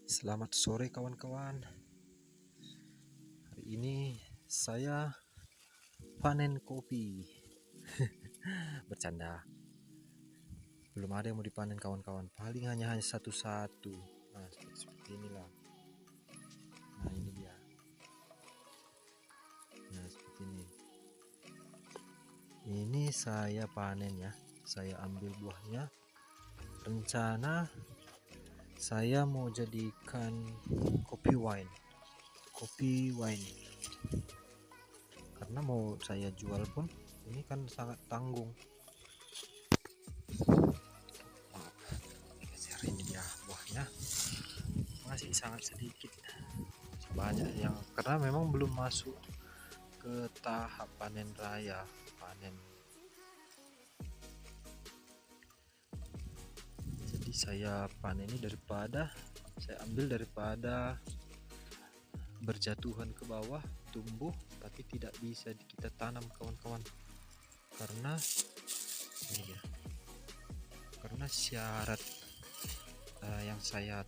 Selamat sore kawan-kawan. Hari ini saya panen kopi. Bercanda. Belum ada yang mau dipanen kawan-kawan. Paling hanya satu-satu. Nah, seperti inilah. Nah, ini dia. Nah, seperti ini. Ini saya panen ya. Saya ambil buahnya. Rencana saya mau jadikan kopi wine. Karena mau saya jual pun ini kan sangat tanggung. Ini dia buahnya, masih sangat sedikit, banyak yang karena memang belum masuk ke tahap panen raya. Jadi saya panen ini saya ambil daripada berjatuhan ke bawah, tumbuh tapi tidak bisa kita tanam kawan-kawan, karena ini dia, karena syarat yang saya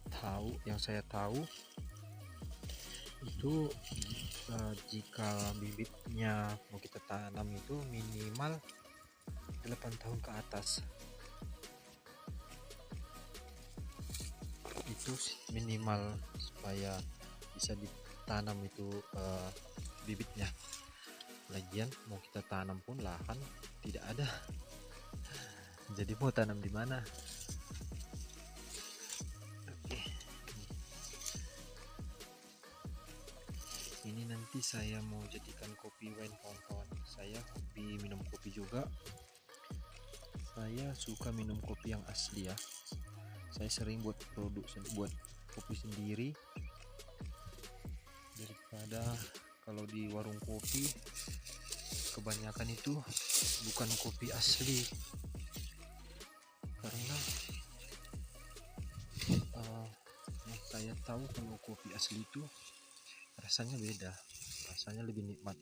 tahu itu jika bibitnya mau kita tanam itu minimal 8 tahun ke atas, itu minimal supaya bisa ditanam itu bibitnya. Lagian mau kita tanam pun lahan tidak ada, jadi mau tanam di mana? Ini nanti saya mau jadikan kopi wine kawan-kawan. Saya hobi minum kopi juga. Saya suka minum kopi yang asli ya. Saya sering buat kopi sendiri daripada kalau di warung kopi kebanyakan itu bukan kopi asli, karena yang saya tahu kalau kopi asli itu rasanya beda, rasanya lebih nikmat.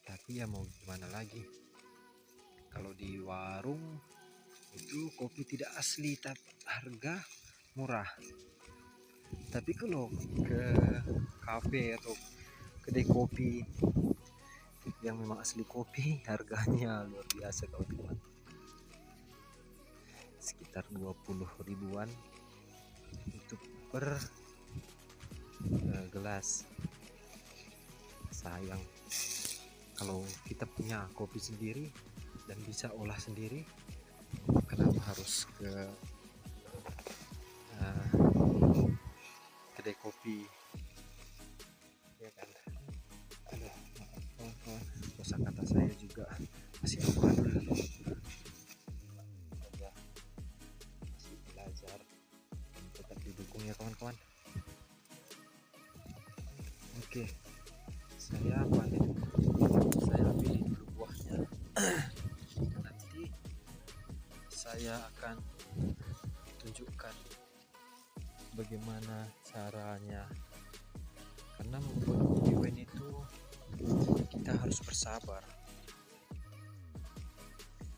Tapi ya mau gimana lagi, kalau di warung itu kopi tidak asli tapi harga murah. Tapi kalau ke kafe atau kedai kopi yang memang asli kopi, harganya luar biasa kawan-kawan, sekitar 20 ribuan itu per gelas. Sayang, kalau kita punya kopi sendiri dan bisa olah sendiri, kenapa harus ke kedai kopi, ya kan? Aduh, maaf kawan-kawan, kosakata saya juga masih amburadul, masih belajar, dan tetap didukung ya kawan-kawan. Oke, saya panen, saya ambil dulu buahnya. Nanti saya akan tunjukkan bagaimana caranya, karena membuat kopi wine itu kita harus bersabar,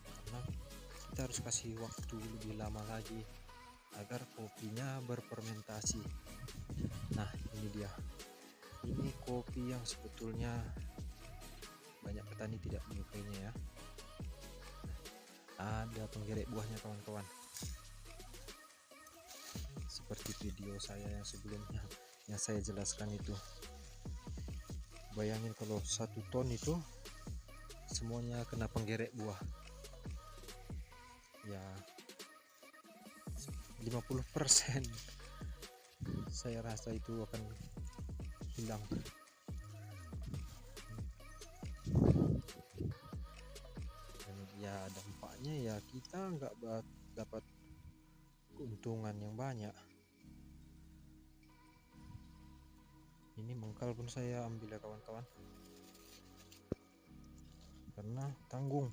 karena kita harus kasih waktu lebih lama lagi agar kopinya berfermentasi. Nah, ini dia, ini kopi yang sebetulnya banyak petani tidak menyukainya ya. Ada penggerek buahnya kawan-kawan, seperti video saya yang sebelumnya yang saya jelaskan itu. Bayangin kalau 1 ton itu semuanya kena penggerek buah, ya 50% saya rasa itu akan hilang. Dan ya dampaknya ya kita nggak dapat keuntungan yang banyak. Ini mengkal pun saya ambil ya kawan-kawan, karena tanggung,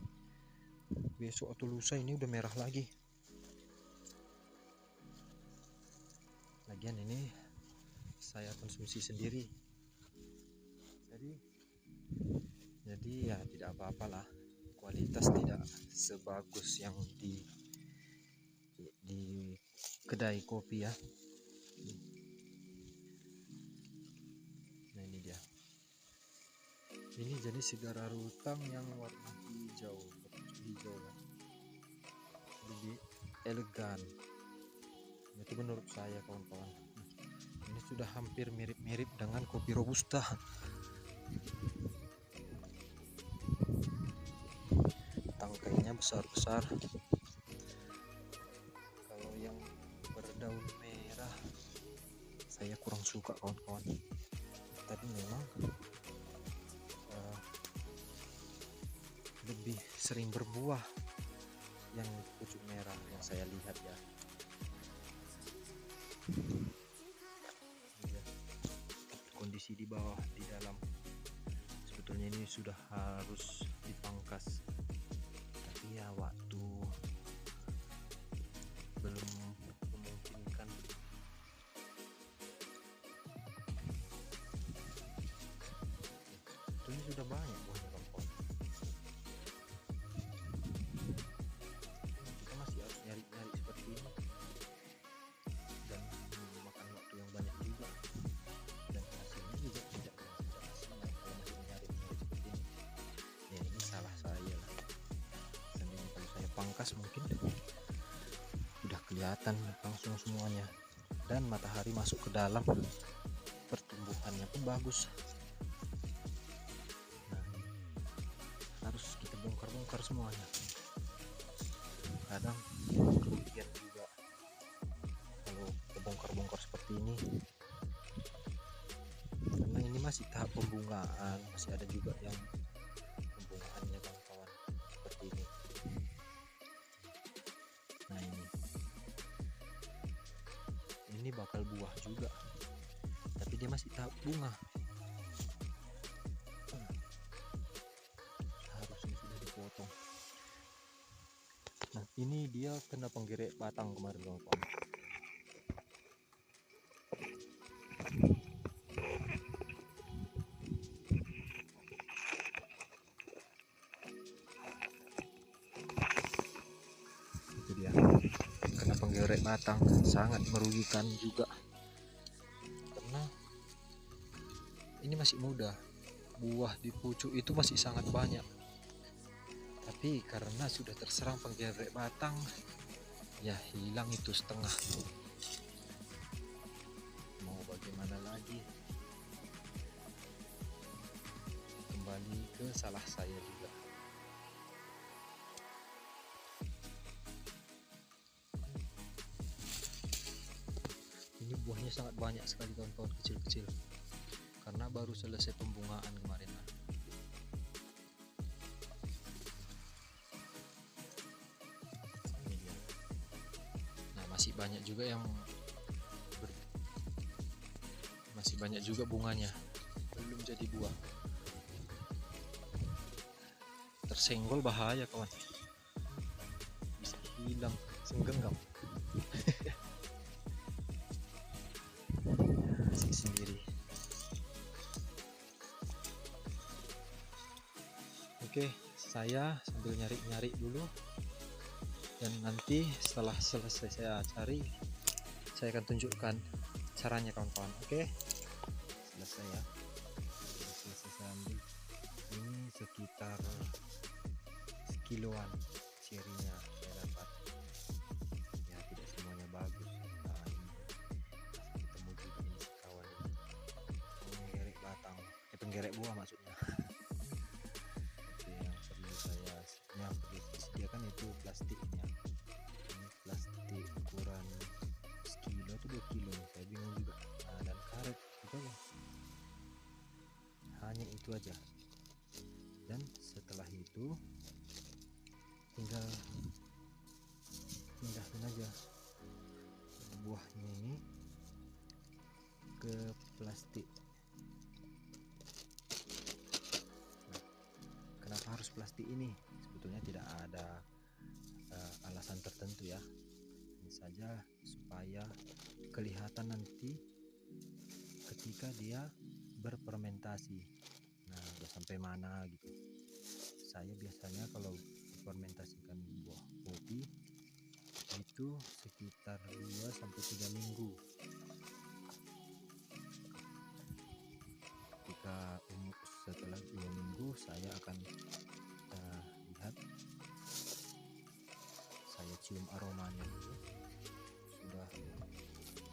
besok atau lusa ini udah merah lagi. Lagian ini saya konsumsi sendiri, jadi ya tidak apa-apalah, kualitas tidak sebagus yang di kedai kopi ya. Ini jenis sigara rutang yang warna hijau, berkucu hijau kan. Lebih elegan. Itu menurut saya kawan-kawan. Ini sudah hampir mirip-mirip dengan kopi robusta. Tangkainya besar-besar. Kalau yang berdaun merah saya kurang suka kawan-kawan. Tapi memang lebih sering berbuah yang pucuk merah yang saya lihat ya. Kondisi di bawah, di dalam, sebetulnya ini sudah harus dipangkas, tapi ya waktu belum memungkinkan. Ini sudah banyak buahnya kawan-kawan. Kita masih harus nyari-nyari seperti ini dan memakan waktu yang banyak juga, dan hasilnya juga tidak hasilnya kalau masih nyari-nyari seperti ini. Ya ini salah saya lah. Seandainya kalau saya pangkas mungkin udah kelihatan langsung semuanya, dan matahari masuk ke dalam, pertumbuhannya pun bagus. Harus kita bongkar-bongkar semuanya. Kadang kerugian juga kalau kebongkar-bongkar seperti ini, karena ini masih tahap pembungaan, masih ada juga yang pembungaannya kawan-kawan seperti ini. Nah ini bakal buah juga, tapi dia masih tahap bunga. Potong. Nah ini dia kena penggerek batang kemarin kawan-kawan. Itu dia kena penggerek batang, sangat merugikan juga karena ini masih muda, buah di pucuk itu masih sangat banyak. Tapi karena sudah terserang penggerek batang, ya hilang itu setengah. Mau bagaimana lagi? Kembali ke salah saya juga. Ini buahnya sangat banyak sekali kawan-kawan, kecil-kecil, karena baru selesai pembungaan kemarin. Masih banyak juga yang masih banyak juga bunganya, belum jadi buah. Tersenggol bahaya kawan, bisa hilang senggenggam. Asik sendiri. Oke, saya sambil nyari-nyari dulu, dan nanti setelah selesai saya cari, saya akan tunjukkan caranya kawan-kawan. Oke, selesai ya, selesai saya ambil. Ini sekitar sekiloan cerinya saya dapat, ya tidak semuanya bagus. Nah ini ketemu juga ini kawan ini penggerek batang, penggerek buah maksudnya. Yang perlu disediakan itu plastiknya. Ini plastik ukuran sekilo atau 2 kilo, saya bingung juga. Nah, dan karet itu ya, hanya itu aja. Dan setelah itu tinggal pindahkan aja buahnya ini ke plastik. Nah, kenapa harus plastik ini? Sebetulnya tidak ada alasan tertentu ya, ini saja supaya kelihatan nanti ketika dia berfermentasi. Nah udah sampai mana gitu. Saya biasanya kalau fermentasikan buah kopi itu sekitar 2-3 minggu. Ketika setelah 2 minggu saya akan lihat, saya cium aromanya dulu, sudah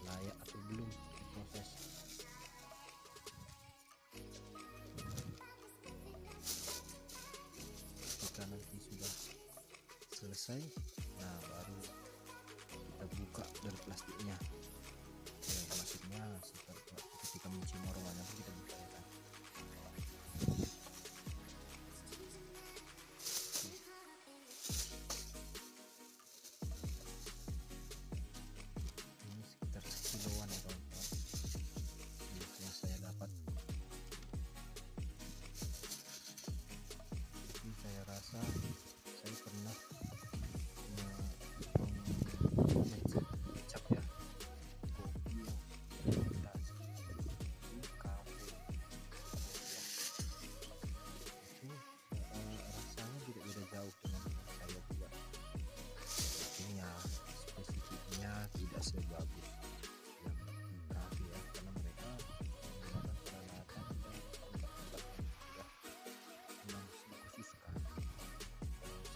layak atau belum diproses. Ketika nanti sudah selesai, nah baru kita buka dari plastiknya. Maksudnya ketika mencium aromanya kita buka ya kan. Ini sekitar sekiloan ya kawan-kawan yang saya dapat. Ini saya rasa saya pernah ngecap ya kopi fermentasi di kafe itu, rasanya tidak beda jauh dengan saya juga. Mungkin ya spesifiknya tidak sebagus yang di kafe ya, karena mereka menggunakan peralatan dan tempat-tempat yang sudah dikhususkan.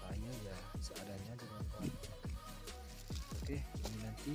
Saya ya seadanya dengan kawan. Oke, ini nanti